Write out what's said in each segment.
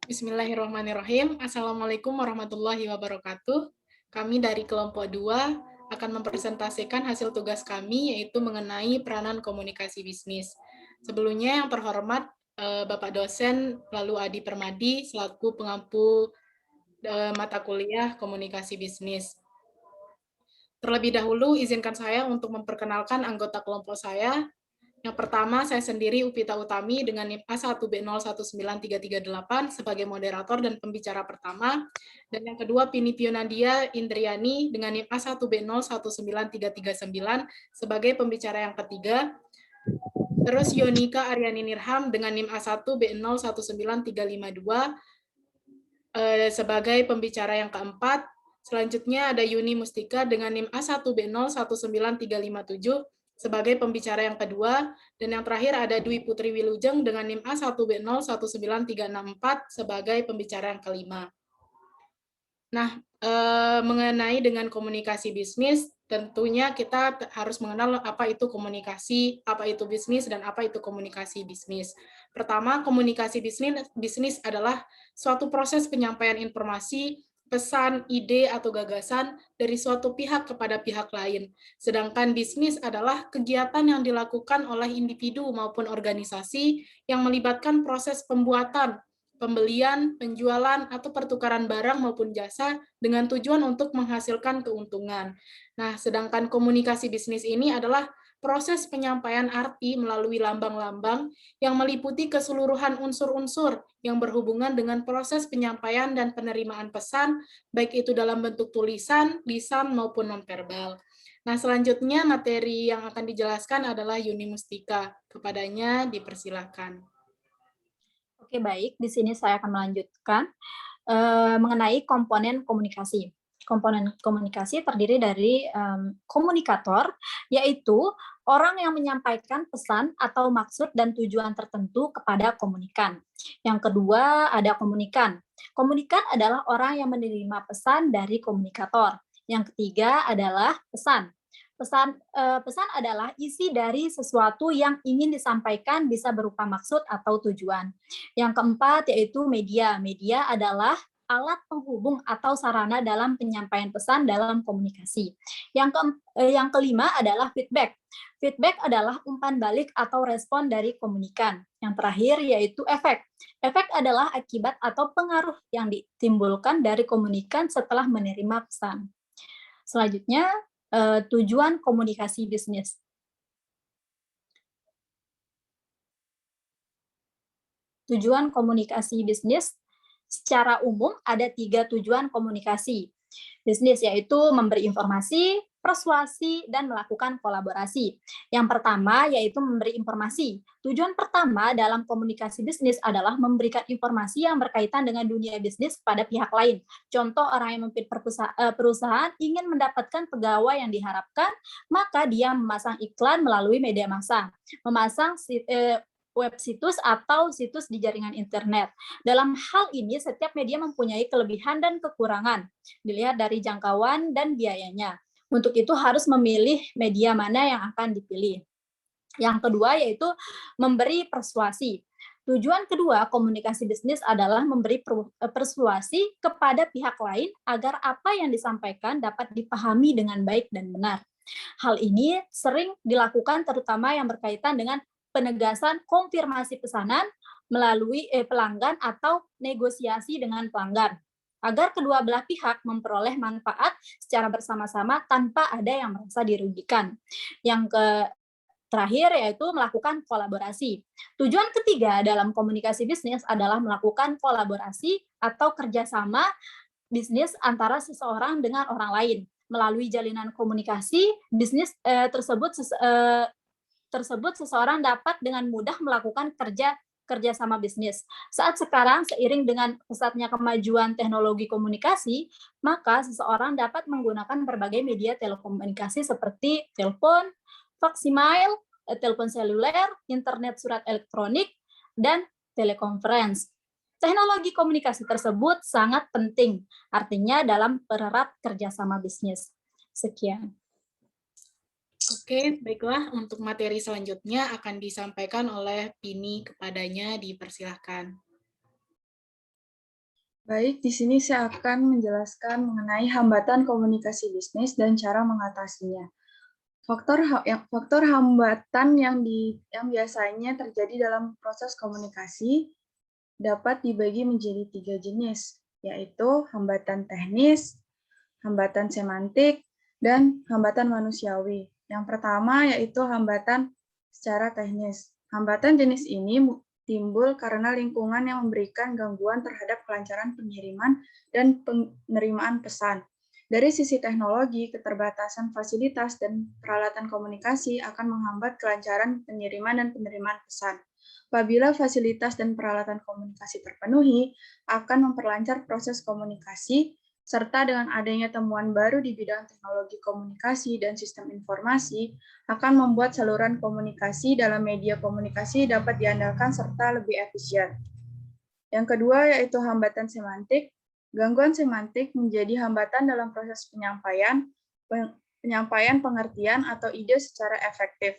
Bismillahirrahmanirrahim. Assalamualaikum warahmatullahi wabarakatuh. Kami dari kelompok 2 akan mempresentasikan hasil tugas kami, yaitu mengenai peranan komunikasi bisnis. Sebelumnya yang terhormat Bapak dosen lalu Adi Permadi selaku pengampu mata kuliah komunikasi bisnis. Terlebih dahulu izinkan saya untuk memperkenalkan anggota kelompok saya. Yang pertama, saya sendiri Upita Utami dengan NIM A1B019338 sebagai moderator dan pembicara pertama. Dan yang kedua, Pini Pionadia Indriani dengan NIM A1B019339 sebagai pembicara yang ketiga. Terus Yonika Aryani Nirham dengan NIM A1B019352 sebagai pembicara yang keempat. Selanjutnya ada Yuni Mustika dengan NIM A1B019357 sebagai pembicara yang kedua, dan yang terakhir ada Dwi Putri Wilujeng dengan NIM A1B019364 sebagai pembicara yang kelima. Nah, mengenai dengan komunikasi bisnis, tentunya kita harus mengenal apa itu komunikasi, apa itu bisnis, dan apa itu komunikasi bisnis. Pertama, komunikasi bisnis adalah suatu proses penyampaian informasi, pesan, ide, atau gagasan dari suatu pihak kepada pihak lain. Sedangkan bisnis adalah kegiatan yang dilakukan oleh individu maupun organisasi yang melibatkan proses pembuatan, pembelian, penjualan, atau pertukaran barang maupun jasa dengan tujuan untuk menghasilkan keuntungan. Nah, sedangkan komunikasi bisnis ini adalah proses penyampaian arti melalui lambang-lambang yang meliputi keseluruhan unsur-unsur yang berhubungan dengan proses penyampaian dan penerimaan pesan, baik itu dalam bentuk tulisan, lisan, maupun nonverbal. Nah, selanjutnya materi yang akan dijelaskan adalah Yuni Mustika. Kepadanya dipersilakan. Oke, baik. Di sini saya akan melanjutkan mengenai komponen komunikasi. Komponen komunikasi terdiri dari komunikator, yaitu orang yang menyampaikan pesan atau maksud dan tujuan tertentu kepada komunikan. Yang kedua, ada komunikan. Komunikan adalah orang yang menerima pesan dari komunikator. Yang ketiga adalah pesan. Pesan adalah isi dari sesuatu yang ingin disampaikan, bisa berupa maksud atau tujuan. Yang keempat yaitu media. Media adalah alat penghubung atau sarana dalam penyampaian pesan dalam komunikasi. Yang kelima adalah feedback. Feedback adalah umpan balik atau respon dari komunikan. Yang terakhir yaitu efek. Efek adalah akibat atau pengaruh yang ditimbulkan dari komunikan setelah menerima pesan. Selanjutnya, tujuan komunikasi bisnis. Tujuan komunikasi bisnis secara umum ada 3 tujuan komunikasi bisnis, yaitu memberi informasi, persuasi, dan melakukan kolaborasi. Yang pertama yaitu memberi informasi. Tujuan pertama dalam komunikasi bisnis adalah memberikan informasi yang berkaitan dengan dunia bisnis pada pihak lain. Contoh, orang yang memimpin perusahaan ingin mendapatkan pegawai yang diharapkan, maka dia memasang iklan melalui media massa, memasang web situs atau situs di jaringan internet. Dalam hal ini, setiap media mempunyai kelebihan dan kekurangan, dilihat dari jangkauan dan biayanya. Untuk itu harus memilih media mana yang akan dipilih. Yang kedua yaitu memberi persuasi. Tujuan kedua komunikasi bisnis adalah memberi persuasi kepada pihak lain agar apa yang disampaikan dapat dipahami dengan baik dan benar. Hal ini sering dilakukan terutama yang berkaitan dengan penegasan konfirmasi pesanan melalui pelanggan atau negosiasi dengan pelanggan, agar kedua belah pihak memperoleh manfaat secara bersama-sama tanpa ada yang merasa dirugikan. Yang terakhir yaitu melakukan kolaborasi. Tujuan ketiga dalam komunikasi bisnis adalah melakukan kolaborasi atau kerjasama bisnis antara seseorang dengan orang lain. Melalui jalinan komunikasi bisnis tersebut seseorang dapat dengan mudah melakukan kerjasama bisnis. Saat sekarang, seiring dengan pesatnya kemajuan teknologi komunikasi, maka seseorang dapat menggunakan berbagai media telekomunikasi seperti telepon, fax email, telepon seluler, internet surat elektronik, dan telekonferensi. Teknologi komunikasi tersebut sangat penting, artinya dalam pererat kerjasama bisnis. Sekian. Oke, baiklah. Untuk materi selanjutnya akan disampaikan oleh Pini, kepadanya dipersilahkan. Baik, di sini saya akan menjelaskan mengenai hambatan komunikasi bisnis dan cara mengatasinya. Faktor hambatan yang biasanya terjadi dalam proses komunikasi dapat dibagi menjadi 3 jenis, yaitu hambatan teknis, hambatan semantik, dan hambatan manusiawi. Yang pertama yaitu hambatan secara teknis. Hambatan jenis ini timbul karena lingkungan yang memberikan gangguan terhadap kelancaran pengiriman dan penerimaan pesan. Dari sisi teknologi, keterbatasan fasilitas dan peralatan komunikasi akan menghambat kelancaran pengiriman dan penerimaan pesan. Apabila fasilitas dan peralatan komunikasi terpenuhi, akan memperlancar proses komunikasi, serta dengan adanya temuan baru di bidang teknologi komunikasi dan sistem informasi, akan membuat saluran komunikasi dalam media komunikasi dapat diandalkan serta lebih efisien. Yang kedua yaitu hambatan semantik. Gangguan semantik menjadi hambatan dalam proses penyampaian pengertian atau ide secara efektif.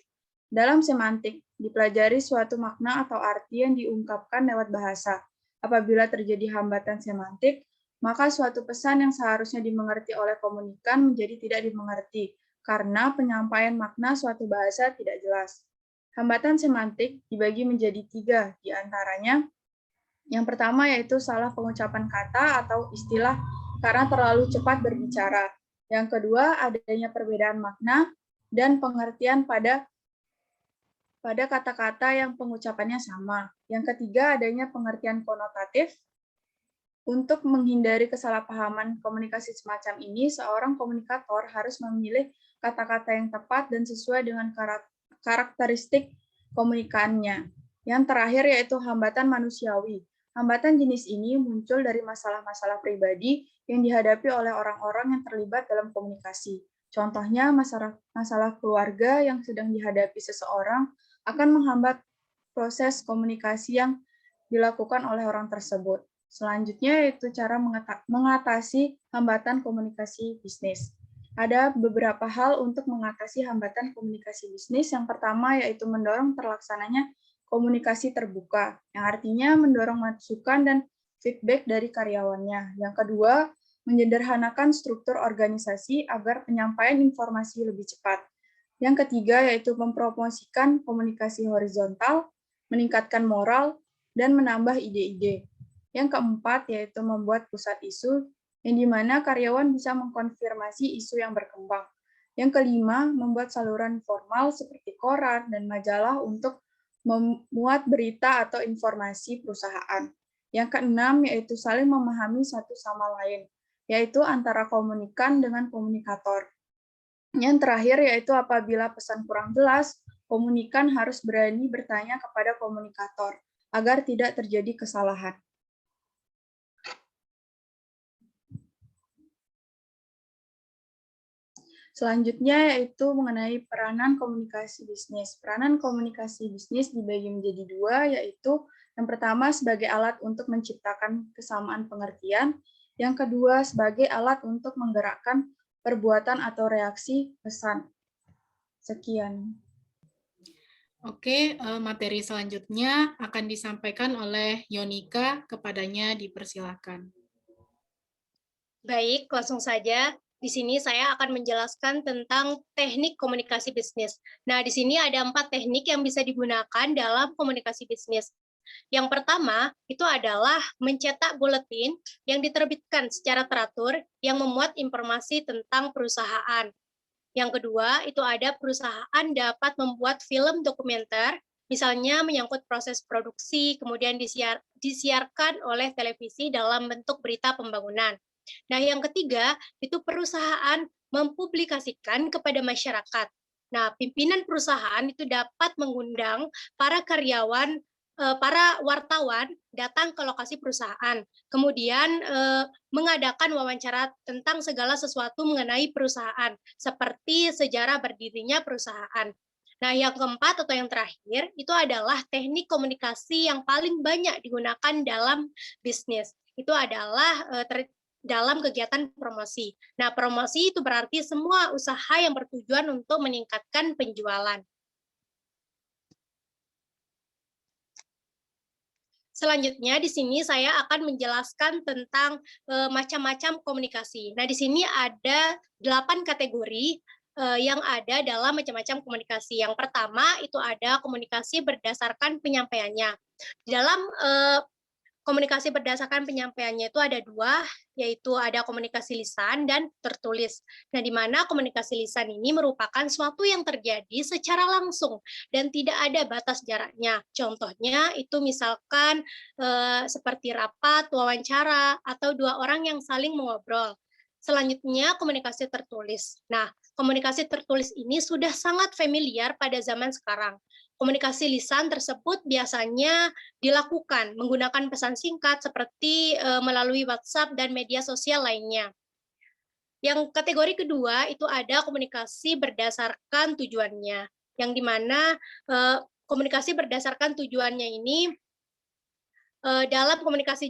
Dalam semantik, dipelajari suatu makna atau arti yang diungkapkan lewat bahasa. Apabila terjadi hambatan semantik, maka suatu pesan yang seharusnya dimengerti oleh komunikan menjadi tidak dimengerti, karena penyampaian makna suatu bahasa tidak jelas. Hambatan semantik dibagi menjadi 3, diantaranya yang pertama yaitu salah pengucapan kata atau istilah karena terlalu cepat berbicara. Yang kedua, adanya perbedaan makna dan pengertian pada kata-kata yang pengucapannya sama. Yang ketiga, adanya pengertian konotatif. Untuk menghindari kesalahpahaman komunikasi semacam ini, seorang komunikator harus memilih kata-kata yang tepat dan sesuai dengan karakteristik komunikannya. Yang terakhir yaitu hambatan manusiawi. Hambatan jenis ini muncul dari masalah-masalah pribadi yang dihadapi oleh orang-orang yang terlibat dalam komunikasi. Contohnya, masalah keluarga yang sedang dihadapi seseorang akan menghambat proses komunikasi yang dilakukan oleh orang tersebut. Selanjutnya yaitu cara mengatasi hambatan komunikasi bisnis. Ada beberapa hal untuk mengatasi hambatan komunikasi bisnis. Yang pertama yaitu mendorong terlaksananya komunikasi terbuka, yang artinya mendorong masukan dan feedback dari karyawannya. Yang kedua, menyederhanakan struktur organisasi agar penyampaian informasi lebih cepat. Yang ketiga yaitu mempromosikan komunikasi horizontal, meningkatkan moral, dan menambah ide-ide. Yang keempat yaitu membuat pusat isu, yang di mana karyawan bisa mengkonfirmasi isu yang berkembang. Yang kelima, membuat saluran formal seperti koran dan majalah untuk memuat berita atau informasi perusahaan. Yang keenam yaitu saling memahami satu sama lain, yaitu antara komunikan dengan komunikator. Yang terakhir yaitu apabila pesan kurang jelas, komunikan harus berani bertanya kepada komunikator agar tidak terjadi kesalahan. Selanjutnya yaitu mengenai peranan komunikasi bisnis. Peranan komunikasi bisnis dibagi menjadi 2, yaitu yang pertama sebagai alat untuk menciptakan kesamaan pengertian, yang kedua sebagai alat untuk menggerakkan perbuatan atau reaksi pesan. Sekian. Oke, materi selanjutnya akan disampaikan oleh Yonika, kepadanya dipersilakan. Baik, langsung saja. Di sini saya akan menjelaskan tentang teknik komunikasi bisnis. Nah, di sini ada 4 teknik yang bisa digunakan dalam komunikasi bisnis. Yang pertama, itu adalah mencetak buletin yang diterbitkan secara teratur yang memuat informasi tentang perusahaan. Yang kedua, itu ada perusahaan dapat membuat film dokumenter, misalnya menyangkut proses produksi, kemudian disiarkan oleh televisi dalam bentuk berita pembangunan. Nah, yang ketiga, itu perusahaan mempublikasikan kepada masyarakat. Nah, pimpinan perusahaan itu dapat mengundang para karyawan, para wartawan datang ke lokasi perusahaan. Kemudian mengadakan wawancara tentang segala sesuatu mengenai perusahaan, seperti sejarah berdirinya perusahaan. Nah, yang keempat atau yang terakhir, itu adalah teknik komunikasi yang paling banyak digunakan dalam bisnis. Itu adalah dalam kegiatan promosi. Nah, promosi itu berarti semua usaha yang bertujuan untuk meningkatkan penjualan. Selanjutnya di sini saya akan menjelaskan tentang macam-macam komunikasi. Nah, di sini ada 8 kategori yang ada dalam macam-macam komunikasi. Yang pertama itu ada komunikasi berdasarkan penyampaiannya. Di dalam komunikasi berdasarkan penyampaiannya itu ada 2, yaitu ada komunikasi lisan dan tertulis. Nah, di mana komunikasi lisan ini merupakan sesuatu yang terjadi secara langsung dan tidak ada batas jaraknya. Contohnya itu misalkan seperti rapat, wawancara, atau 2 orang yang saling mengobrol. Selanjutnya komunikasi tertulis. Nah, komunikasi tertulis ini sudah sangat familiar pada zaman sekarang. Komunikasi lisan tersebut biasanya dilakukan menggunakan pesan singkat seperti melalui WhatsApp dan media sosial lainnya. Yang kategori kedua itu ada komunikasi berdasarkan tujuannya, yang dimana komunikasi berdasarkan tujuannya ini dalam komunikasi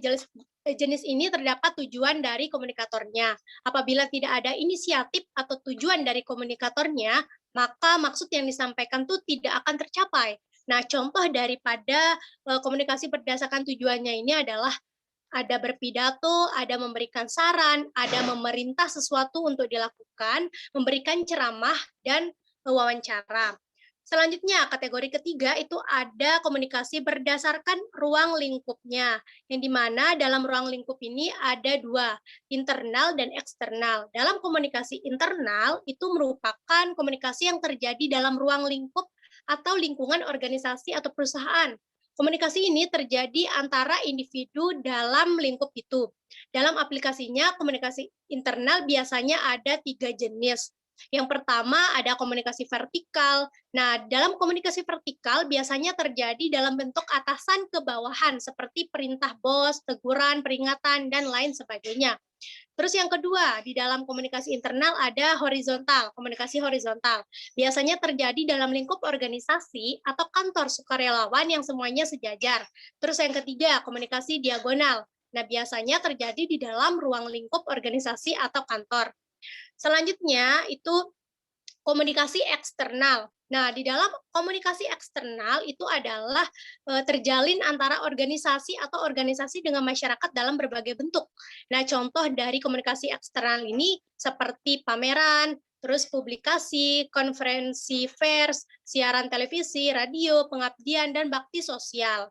jenis ini terdapat tujuan dari komunikatornya. Apabila tidak ada inisiatif atau tujuan dari komunikatornya, maka maksud yang disampaikan itu tidak akan tercapai. Nah, contoh daripada komunikasi berdasarkan tujuannya ini adalah ada berpidato, ada memberikan saran, ada memerintah sesuatu untuk dilakukan, memberikan ceramah, dan wawancara. Selanjutnya, kategori ketiga itu ada komunikasi berdasarkan ruang lingkupnya, yang dimana dalam ruang lingkup ini ada 2, internal dan eksternal. Dalam komunikasi internal itu merupakan komunikasi yang terjadi dalam ruang lingkup atau lingkungan organisasi atau perusahaan. Komunikasi ini terjadi antara individu dalam lingkup itu. Dalam aplikasinya, komunikasi internal biasanya ada 3 jenis. Yang pertama ada komunikasi vertikal. Nah, dalam komunikasi vertikal biasanya terjadi dalam bentuk atasan ke bawahan, seperti perintah bos, teguran, peringatan, dan lain sebagainya. Terus yang kedua, di dalam komunikasi internal ada horizontal, komunikasi horizontal. Biasanya terjadi dalam lingkup organisasi atau kantor sukarelawan yang semuanya sejajar. Terus yang ketiga, komunikasi diagonal. Nah, biasanya terjadi di dalam ruang lingkup organisasi atau kantor. Selanjutnya itu komunikasi eksternal. Nah, di dalam komunikasi eksternal itu adalah terjalin antara organisasi atau organisasi dengan masyarakat dalam berbagai bentuk. Nah, contoh dari komunikasi eksternal ini seperti pameran, terus publikasi, konferensi pers, siaran televisi, radio, pengabdian, dan bakti sosial.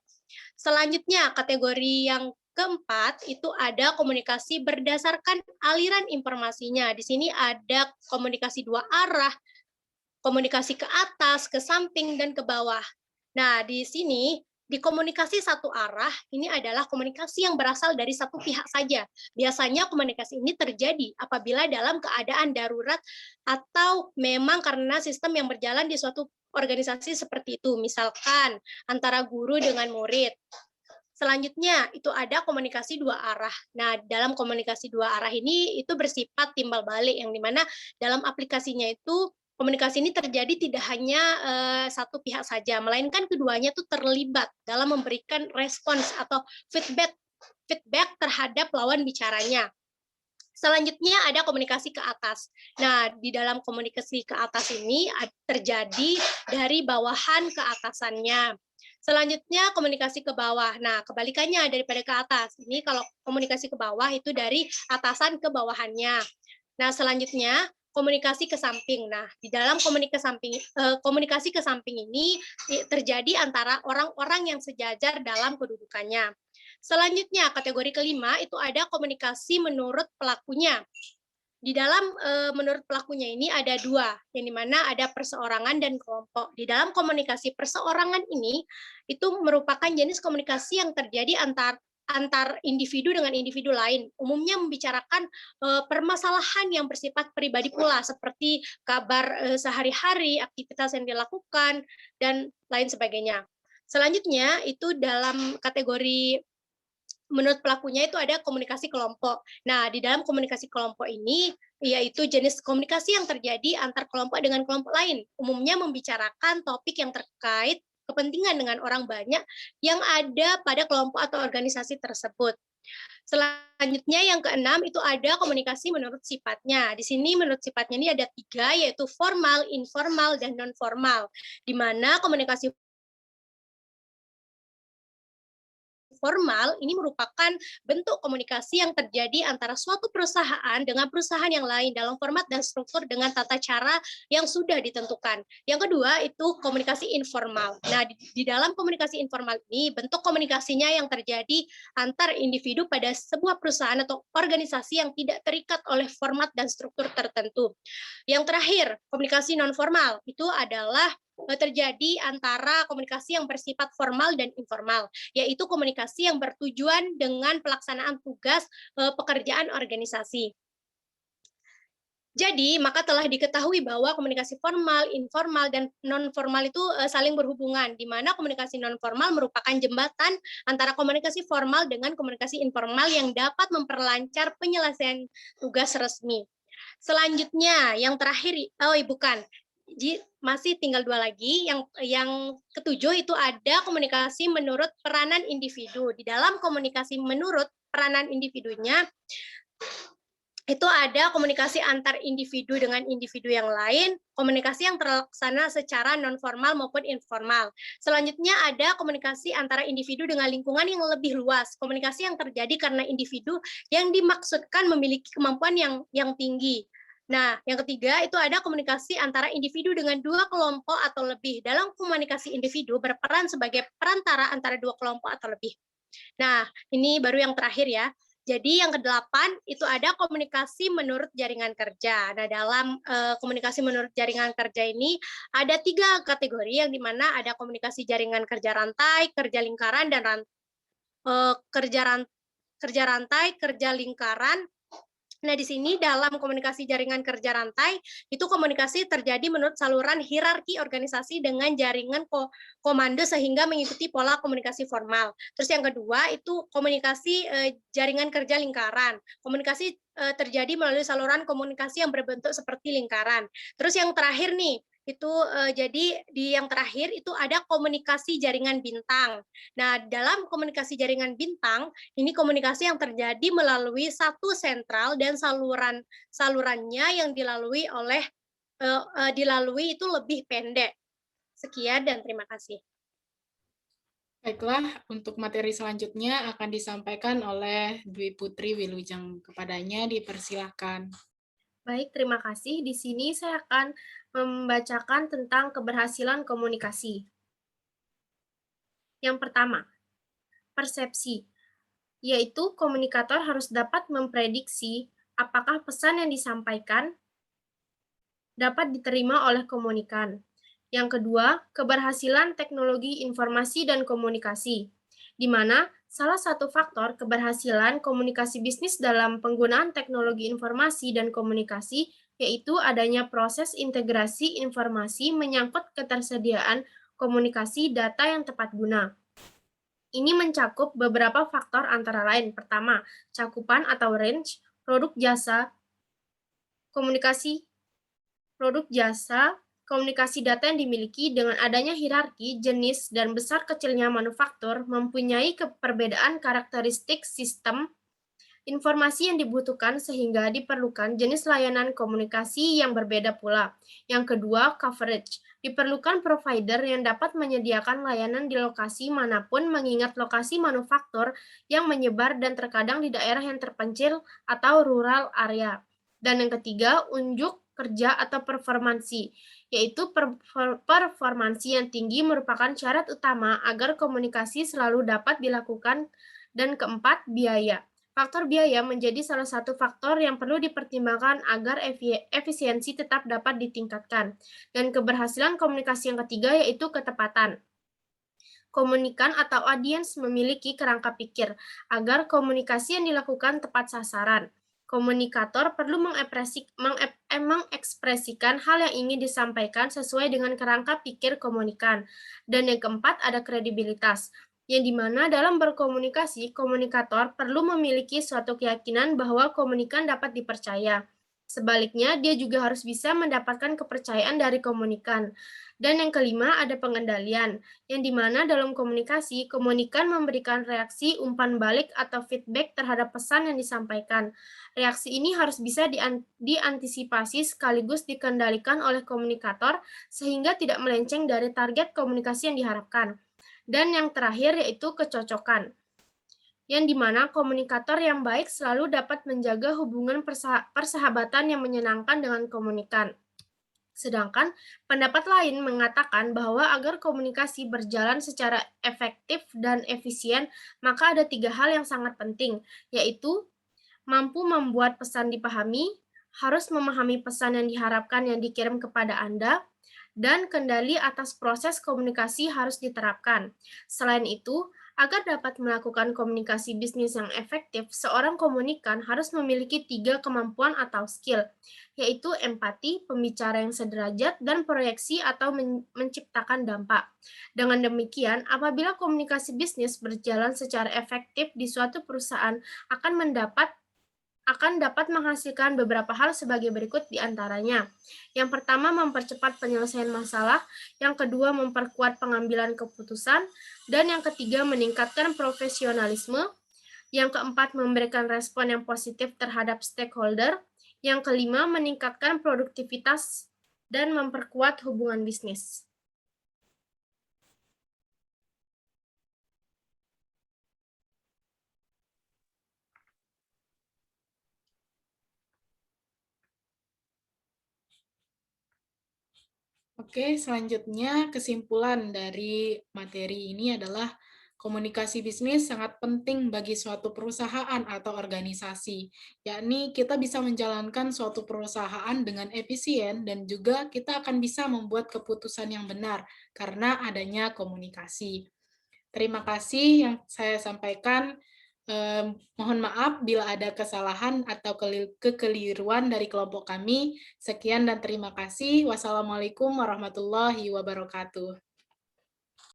Selanjutnya, kategori yang keempat itu ada komunikasi berdasarkan aliran informasinya. Di sini ada komunikasi 2 arah, komunikasi ke atas, ke samping, dan ke bawah. Nah, di sini di komunikasi satu arah ini adalah komunikasi yang berasal dari satu pihak saja. Biasanya komunikasi ini terjadi apabila dalam keadaan darurat atau memang karena sistem yang berjalan di suatu organisasi seperti itu, misalkan antara guru dengan murid. Selanjutnya, itu ada komunikasi 2 arah. Nah, dalam komunikasi 2 arah ini itu bersifat timbal balik, yang dimana dalam aplikasinya itu komunikasi ini terjadi tidak hanya satu pihak saja, melainkan keduanya itu terlibat dalam memberikan respons atau feedback terhadap lawan bicaranya. Selanjutnya ada komunikasi ke atas. Nah, di dalam komunikasi ke atas ini terjadi dari bawahan ke atasannya. Selanjutnya komunikasi ke bawah. Nah, kebalikannya daripada ke atas. Ini kalau komunikasi ke bawah itu dari atasan ke bawahannya. Nah, selanjutnya komunikasi ke samping. Nah, di dalam komunikasi ke samping ini terjadi antara orang-orang yang sejajar dalam kedudukannya. Selanjutnya, kategori kelima itu ada komunikasi menurut pelakunya. Di dalam menurut pelakunya ini ada 2, yang dimana ada perseorangan dan kelompok. Di dalam komunikasi perseorangan ini, itu merupakan jenis komunikasi yang terjadi antar individu dengan individu lain. Umumnya membicarakan permasalahan yang bersifat pribadi pula, seperti kabar sehari-hari, aktivitas yang dilakukan, dan lain sebagainya. Selanjutnya, itu dalam kategori menurut pelakunya itu ada komunikasi kelompok. Nah, di dalam komunikasi kelompok ini, yaitu jenis komunikasi yang terjadi antar kelompok dengan kelompok lain. Umumnya membicarakan topik yang terkait kepentingan dengan orang banyak yang ada pada kelompok atau organisasi tersebut. Selanjutnya yang keenam itu ada komunikasi menurut sifatnya. Di sini menurut sifatnya ini ada 3, yaitu formal, informal, dan non-formal. Di mana komunikasi formal ini merupakan bentuk komunikasi yang terjadi antara suatu perusahaan dengan perusahaan yang lain dalam format dan struktur dengan tata cara yang sudah ditentukan. Yang kedua itu komunikasi informal. Nah, di dalam komunikasi informal ini bentuk komunikasinya yang terjadi antar individu pada sebuah perusahaan atau organisasi yang tidak terikat oleh format dan struktur tertentu. Yang terakhir, komunikasi non formal itu adalah terjadi antara komunikasi yang bersifat formal dan informal, yaitu komunikasi yang bertujuan dengan pelaksanaan tugas pekerjaan organisasi. Jadi, maka telah diketahui bahwa komunikasi formal, informal, dan non-formal itu saling berhubungan, di mana komunikasi non-formal merupakan jembatan antara komunikasi formal dengan komunikasi informal yang dapat memperlancar penyelesaian tugas resmi. Selanjutnya, yang terakhir, masih tinggal 2 lagi. Yang ketujuh itu ada komunikasi menurut peranan individu. Di dalam komunikasi menurut peranan individunya, itu ada komunikasi antar individu dengan individu yang lain, komunikasi yang terlaksana secara non-formal maupun informal. Selanjutnya ada komunikasi antara individu dengan lingkungan yang lebih luas, komunikasi yang terjadi karena individu yang dimaksudkan memiliki kemampuan yang tinggi. Nah, yang ketiga itu ada komunikasi antara individu dengan 2 kelompok atau lebih. Dalam komunikasi individu berperan sebagai perantara antara 2 kelompok atau lebih. Nah, ini baru yang terakhir ya. Jadi yang ke-8 itu ada komunikasi menurut jaringan kerja. Nah, dalam komunikasi menurut jaringan kerja ini ada 3 kategori yang dimana ada komunikasi jaringan kerja rantai, kerja lingkaran, dan kerja rantai, kerja lingkaran. Nah, di sini dalam komunikasi jaringan kerja rantai, itu komunikasi terjadi menurut saluran hierarki organisasi dengan jaringan komando sehingga mengikuti pola komunikasi formal. Terus yang kedua, itu komunikasi jaringan kerja lingkaran. Komunikasi terjadi melalui saluran komunikasi yang berbentuk seperti lingkaran. Terus yang terakhir nih, itu jadi di yang terakhir itu ada komunikasi jaringan bintang. Nah, dalam komunikasi jaringan bintang, ini komunikasi yang terjadi melalui satu sentral dan salurannya yang dilalui itu lebih pendek. Sekian dan terima kasih. Baiklah, untuk materi selanjutnya akan disampaikan oleh Dwi Putri Wilujeng. Kepadanya dipersilahkan. Baik, terima kasih. Di sini saya akan membacakan tentang keberhasilan komunikasi. Yang pertama, persepsi, yaitu komunikator harus dapat memprediksi apakah pesan yang disampaikan dapat diterima oleh komunikan. Yang kedua, keberhasilan teknologi informasi dan komunikasi, di mana salah satu faktor keberhasilan komunikasi bisnis dalam penggunaan teknologi informasi dan komunikasi yaitu adanya proses integrasi informasi menyangkut ketersediaan komunikasi data yang tepat guna. Ini mencakup beberapa faktor antara lain. Pertama, cakupan atau range, produk jasa, komunikasi data yang dimiliki dengan adanya hierarki, jenis, dan besar kecilnya manufaktur mempunyai perbedaan karakteristik sistem informasi yang dibutuhkan sehingga diperlukan jenis layanan komunikasi yang berbeda pula. Yang kedua, coverage. Diperlukan provider yang dapat menyediakan layanan di lokasi manapun mengingat lokasi manufaktur yang menyebar dan terkadang di daerah yang terpencil atau rural area. Dan yang ketiga, unjuk kerja atau performansi, yaitu performansi yang tinggi merupakan syarat utama agar komunikasi selalu dapat dilakukan. Dan keempat, biaya. Faktor biaya menjadi salah satu faktor yang perlu dipertimbangkan agar efisiensi tetap dapat ditingkatkan. Dan keberhasilan komunikasi yang ketiga yaitu ketepatan. Komunikan atau audiens memiliki kerangka pikir agar komunikasi yang dilakukan tepat sasaran. Komunikator perlu mengekspresikan hal yang ingin disampaikan sesuai dengan kerangka pikir komunikan. Dan yang keempat ada kredibilitas, yang dimana dalam berkomunikasi, komunikator perlu memiliki suatu keyakinan bahwa komunikan dapat dipercaya. Sebaliknya, dia juga harus bisa mendapatkan kepercayaan dari komunikan. Dan yang kelima, ada pengendalian, yang dimana dalam komunikasi, komunikan memberikan reaksi umpan balik atau feedback terhadap pesan yang disampaikan. Reaksi ini harus bisa diantisipasi sekaligus dikendalikan oleh komunikator sehingga tidak melenceng dari target komunikasi yang diharapkan. Dan yang terakhir yaitu kecocokan. yang dimana komunikator yang baik selalu dapat menjaga hubungan persahabatan yang menyenangkan dengan komunikan. Sedangkan pendapat lain mengatakan bahwa agar komunikasi berjalan secara efektif dan efisien, maka ada 3 hal yang sangat penting, yaitu mampu membuat pesan dipahami, harus memahami pesan yang diharapkan yang dikirim kepada Anda, dan kendali atas proses komunikasi harus diterapkan. Selain itu, agar dapat melakukan komunikasi bisnis yang efektif, seorang komunikan harus memiliki 3 kemampuan atau skill, yaitu empati, pembicara yang sederajat, dan proyeksi atau menciptakan dampak. Dengan demikian, apabila komunikasi bisnis berjalan secara efektif di suatu perusahaan, akan dapat menghasilkan beberapa hal sebagai berikut di antaranya. Yang pertama, mempercepat penyelesaian masalah. Yang kedua, memperkuat pengambilan keputusan. Dan yang ketiga, meningkatkan profesionalisme. Yang keempat, memberikan respon yang positif terhadap stakeholder. Yang kelima, meningkatkan produktivitas dan memperkuat hubungan bisnis. Oke, selanjutnya kesimpulan dari materi ini adalah komunikasi bisnis sangat penting bagi suatu perusahaan atau organisasi, yakni kita bisa menjalankan suatu perusahaan dengan efisien dan juga kita akan bisa membuat keputusan yang benar karena adanya komunikasi. Terima kasih yang saya sampaikan. Mohon maaf bila ada kesalahan atau kekeliruan dari kelompok kami. Sekian dan terima kasih. Wassalamualaikum warahmatullahi wabarakatuh.